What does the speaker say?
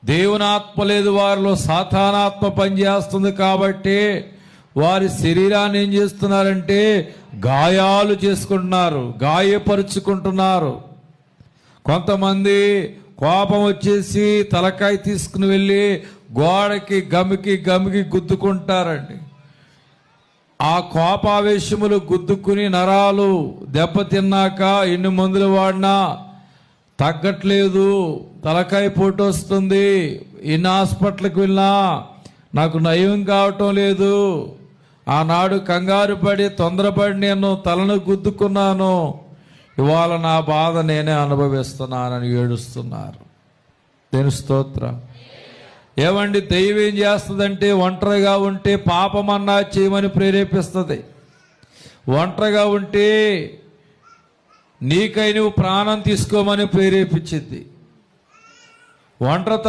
దేవుని ఆత్మ లేదు వారిలో, సాతానాత్మ పనిచేస్తుంది. కాబట్టి వారి శరీరాన్ని ఏం చేస్తున్నారంటే గాయాలు చేసుకుంటున్నారు, గాయపరుచుకుంటున్నారు. కొంతమంది కోపం వచ్చేసి తలకాయ తీసుకుని వెళ్ళి గోడకి గమికి గుద్దుకుంటారండి. ఆ కోపావేశములు గుద్దుకుని నరాలు దెబ్బతిన్నాక ఎన్ని మందులు వాడినా తగ్గట్లేదు, తలకాయ పోటు వస్తుంది, ఎన్ని హాస్పిటల్కి వెళ్ళినా నాకు నయం కావటం లేదు. ఆనాడు కంగారు పడి తొందరపడి నేను తలను గుద్దుకున్నాను, ఇవాళ నా బాధ నేనే అనుభవిస్తున్నానని ఏడుస్తున్నారు. దేని స్తోత్రం. ఏమండి, దైవం ఏం చేస్తుందంటే ఒంటరిగా ఉంటే పాపమన్నా చేయమని ప్రేరేపిస్తుంది. ఒంటరిగా ఉంటే నీకై నువ్వు ప్రాణం తీసుకోమని ప్రేరేపించింది. ఒంటరితో